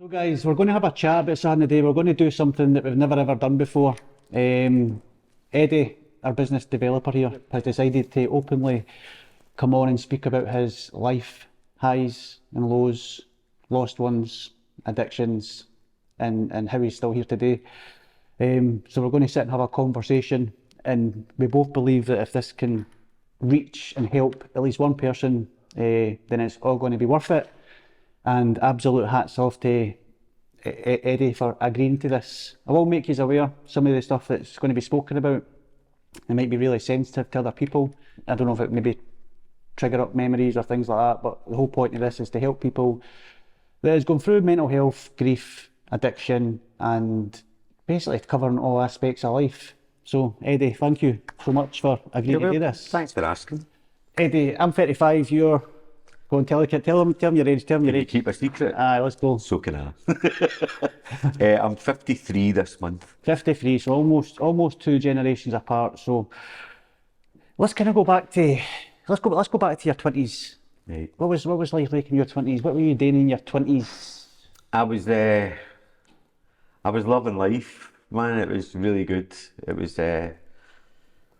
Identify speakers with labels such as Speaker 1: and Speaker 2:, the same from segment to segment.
Speaker 1: So guys, we're going to have a chat about something today. We're going to do something that we've never ever done before. Eddie, our business developer here, has decided to openly come on and speak about his life, highs and lows, lost ones, addictions, and how he's still here today. So we're going to sit and have a conversation, and we both believe that if this can reach and help at least one person, then it's all going to be worth it. And absolute hats off to Eddie for agreeing to this. I will make you aware some of the stuff that's going to be spoken about. It might be really sensitive to other people. I don't know if it maybe trigger up memories or things like that, but the whole point of this is to help people that is going through mental health, grief, addiction, and basically covering all aspects of life. So Eddie, thank you so much for agreeing to do this.
Speaker 2: Thanks for asking.
Speaker 1: Eddie, I'm 35, you're... Go and tell them your age,
Speaker 2: Can you keep a secret?
Speaker 1: Aye, let's go.
Speaker 2: So can I. I'm 53 this month.
Speaker 1: 53, so almost two generations apart. So let's kind of go back to let's go back to your 20s.
Speaker 2: Right.
Speaker 1: What was life like in your 20s? What were you doing in your 20s?
Speaker 2: I was loving life, man. It was really good. It was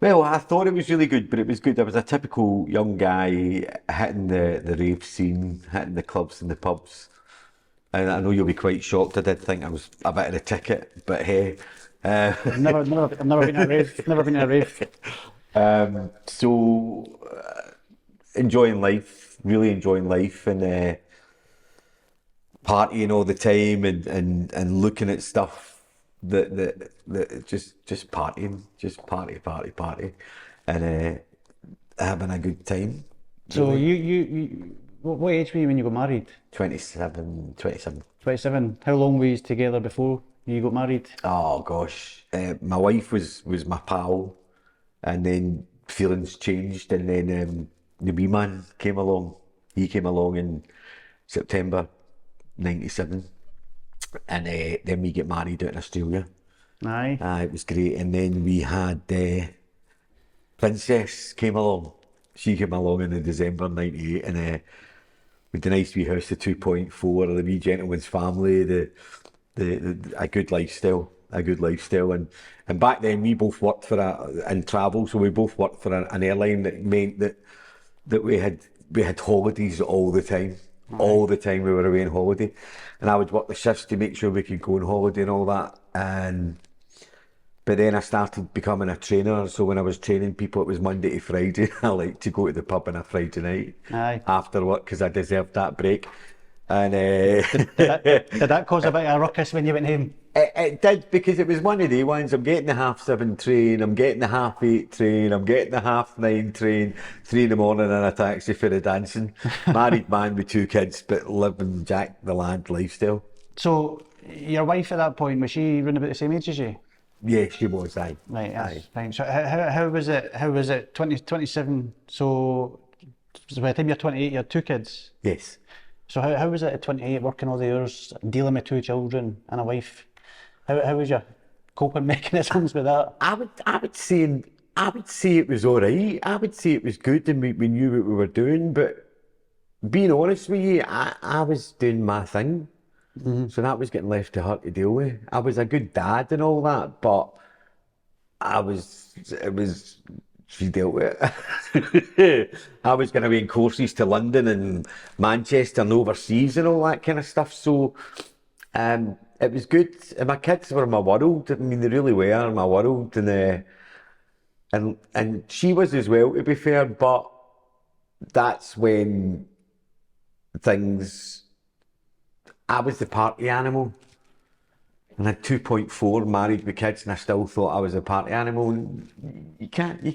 Speaker 2: well, I thought it was really good, but it was good. I was a typical young guy hitting the rave scene, hitting the clubs and the pubs. And I know you'll be quite shocked. I did think I was a bit of a ticket, but hey.
Speaker 1: I've never been at a rave. Never been at a rave.
Speaker 2: Enjoying life, really enjoying life, and partying all the time, and looking at stuff that just partying, just party, and having a good time.
Speaker 1: So you what age were you when you got married?
Speaker 2: 27.
Speaker 1: 27. How long were you together before you got married?
Speaker 2: Oh gosh, my wife was my pal, and then feelings changed, and then the wee man came along. He came along in September 97. And then we get married out in Australia.
Speaker 1: Aye.
Speaker 2: It was great. And then we had Princess came along. She came along in December 98, and with the nice wee house, the 2.4, the wee gentleman's family, a good lifestyle, and back then we both worked for in travel, so we both worked for an airline that meant that we had holidays all the time. Right. All the time we were away on holiday, and I would work the shifts to make sure we could go on holiday and all that. But then I started becoming a trainer, so when I was training people, it was Monday to Friday. I liked to go to the pub on a Friday night. Aye. After work, because I deserved that break. And
Speaker 1: did that cause a bit of a ruckus when you went home?
Speaker 2: It did, because it was one of the ones. I'm getting the 7:30 train, I'm getting the 8:30 train, I'm getting the 9:30 train, 3 in the morning in a taxi for the dancing. Married man with 2 kids, but living Jack the Lad lifestyle.
Speaker 1: So your wife at that point, was she around about the same age as you?
Speaker 2: Yeah, she was. Aye.
Speaker 1: Right, that's fine. So how was it? How was it? 27. So by the time you're 28, you had 2 kids.
Speaker 2: Yes.
Speaker 1: So how was it at 28, working all the hours, dealing with 2 children and a wife? How was your coping mechanisms with that?
Speaker 2: I would say it was all right. I would say it was good, and we knew what we were doing. But being honest with you, I was doing my thing, so that was getting left to her to deal with. I was a good dad and all that, but she dealt with it. I was going to be in courses to London and Manchester and overseas and all that kind of stuff. So it was good. And my kids were my world. I mean, they really were my world. And she was as well, to be fair. But that's when I was the party animal. And I had 2.4, married with kids, and I still thought I was a party animal. And you can't be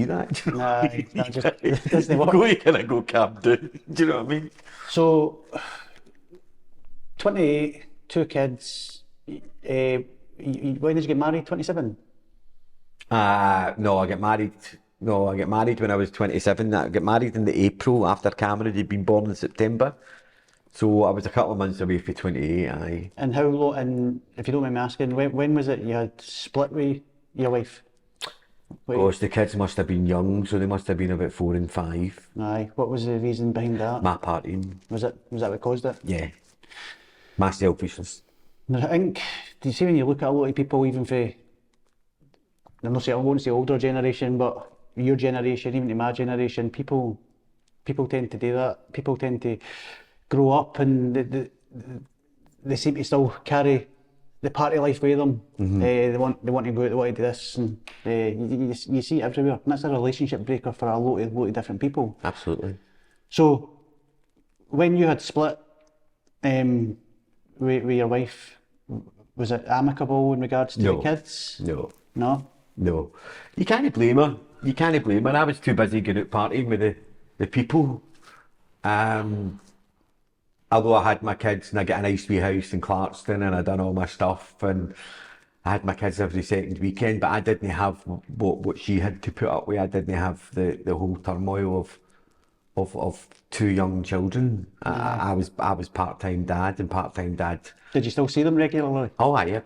Speaker 2: that. Do you know what I mean?
Speaker 1: That just doesn't work.
Speaker 2: You kind of go calm down. Do you know what I mean?
Speaker 1: So, 28, 2 kids. When did you get married? 27.
Speaker 2: No, I get married when I was 27. I got married in the April after Cameron had been born in September. So I was a couple of months away for 28, aye.
Speaker 1: And how long, and if you don't mind me asking, when was it you had split with your wife?
Speaker 2: Gosh, the kids must have been young, so they must have been about 4 and 5.
Speaker 1: Aye. What was the reason behind that?
Speaker 2: My partying.
Speaker 1: Was that what caused it?
Speaker 2: Yeah. My selfishness.
Speaker 1: I think, do you see when you look at a lot of people, even for, I'm not saying, I won't say older generation, but your generation, even to my generation, people tend to do that. People tend to grow up and they seem to still carry the party life with them. They want to go out, they want to do this, and you see it everywhere. And that's a relationship breaker for a lot of different people.
Speaker 2: Absolutely.
Speaker 1: So when you had split with your wife, was it amicable in regards to the kids?
Speaker 2: No.
Speaker 1: No?
Speaker 2: No. You can't blame her. You can't blame her. I was too busy going out partying with the people. Although I had my kids and I got a nice wee house in Clarkston and I done all my stuff and I had my kids every second weekend, but I didn't have what she had to put up with. I didn't have the whole turmoil of two young children. I was part-time dad and part-time dad.
Speaker 1: Did you still see them regularly?
Speaker 2: Oh aye,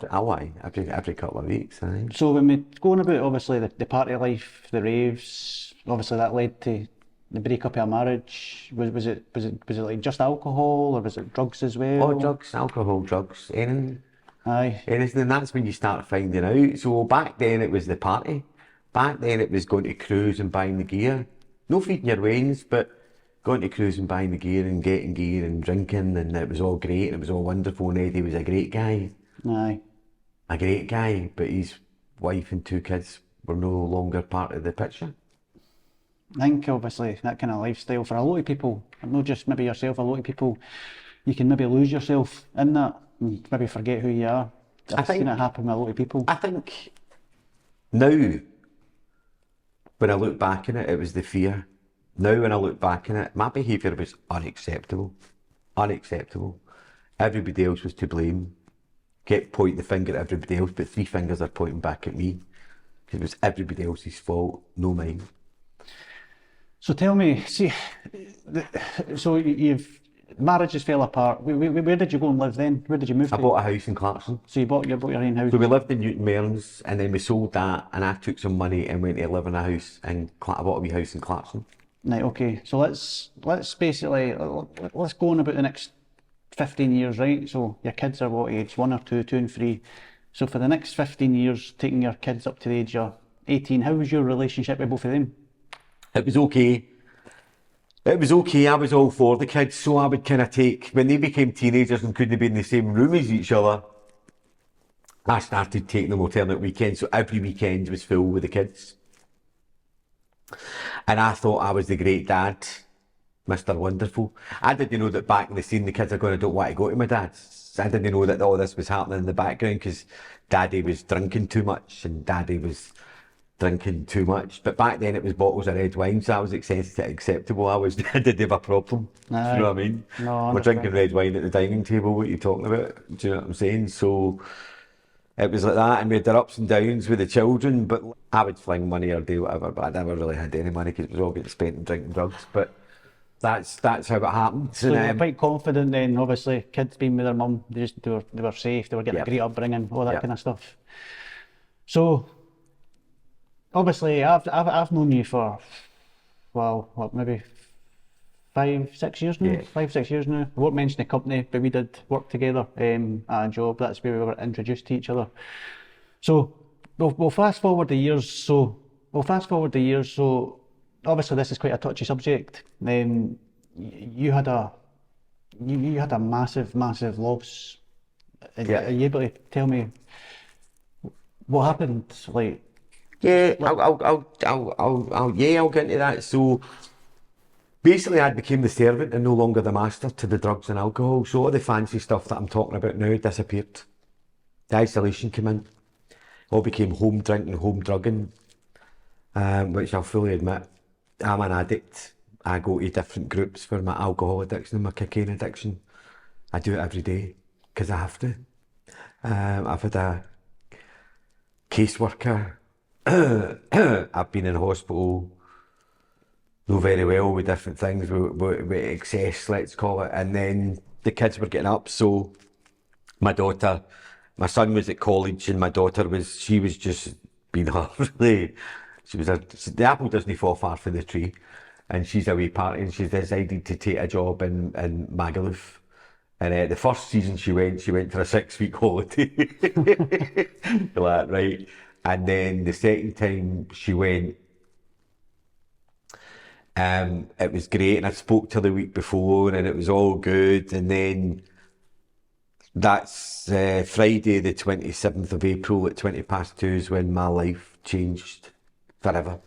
Speaker 2: every couple of weeks. Aye.
Speaker 1: So when we're going about obviously the party life, the raves, obviously that led to the breakup of a marriage. Was it like just alcohol or was it drugs as well?
Speaker 2: Oh, drugs, alcohol, drugs, anything.
Speaker 1: Aye.
Speaker 2: Anything, and that's when you start finding out. So back then it was the party. Back then it was going to cruise and buying the gear. No feeding your wains, but going to cruise and buying the gear and getting gear and drinking, and it was all great and it was all wonderful, and Eddie was a great guy.
Speaker 1: Aye.
Speaker 2: A great guy, but his wife and two kids were no longer part of the picture.
Speaker 1: I think obviously that kind of lifestyle for a lot of people, not just maybe yourself, a lot of people, you can maybe lose yourself in that and maybe forget who you are. I've seen it happen with a lot of people.
Speaker 2: I think now, when I look back on it, it was the fear. Now when I look back on it, my behaviour was unacceptable. Unacceptable. Everybody else was to blame. Kept pointing the finger at everybody else, but three fingers are pointing back at me. Because it was everybody else's fault, no mine.
Speaker 1: So tell me, see, so you've, marriages fell apart. Where did you go and live then? Where did you move to?
Speaker 2: I bought a house in Clarkson.
Speaker 1: So you bought your own house?
Speaker 2: So we lived in Newton Mearns and then we sold that and I took some money and went to live in a house and I bought a wee house in Clarkson.
Speaker 1: Right, okay. So let's basically, let's go on about the next 15 years, right? So your kids are what age? 1 or 2, 2 and 3. So for the next 15 years, taking your kids up to the age of 18, how was your relationship with both of them?
Speaker 2: It was okay. It was okay. I was all for the kids, so I would kind of take, when they became teenagers and couldn't be in the same room as each other, I started taking them alternate weekends, so every weekend was full with the kids. And I thought I was the great dad, Mr. Wonderful. I didn't know that back in the scene the kids are going, I don't want to go to my dad's. I didn't know that all this was happening in the background because Daddy was drinking too much and Daddy was drinking too much. But back then it was bottles of red wine, so I was acceptable. I didn't have a problem.
Speaker 1: Aye.
Speaker 2: Do you know what I mean?
Speaker 1: No,
Speaker 2: we're drinking red wine at the dining table, what are you talking about? Do you know what I'm saying? So it was like that, and we had our ups and downs with the children, but I would fling money or do whatever, but I never really had any money because it was all getting spent on drinking drugs. But that's how it happened.
Speaker 1: So you're quite confident then, obviously, kids being with their mum, they were safe, they were getting a great upbringing, all that kind of stuff. So obviously I've known you for, well, what, maybe 5-6 years now? 5-6 years now. I won't mention the company, but we did work together at a job. That's where we were introduced to each other. So we'll fast forward the years. So obviously this is quite a touchy subject. You had a massive loss. Are you able to tell me what happened? Like,
Speaker 2: yeah, I'll get into that. So basically I became the servant and no longer the master to the drugs and alcohol. So all the fancy stuff that I'm talking about now disappeared. The isolation came in. All became home drinking, home drugging, which I'll fully admit. I'm an addict. I go to different groups for my alcohol addiction and my cocaine addiction. I do it every day because I have to. I've had a caseworker. I've been in hospital, know very well with different things, with excess, let's call it. And then the kids were getting up, so my son was at college and my daughter she was just being her, really. The apple doesn't fall far from the tree, and she's away partying. She's decided to take a job in Magaluf, And the first season she went for a 6 week holiday. Like, right. And then the second time she went, it was great. And I spoke to her the week before and it was all good. And then that's Friday, the 27th of April at 2 is when my life changed forever.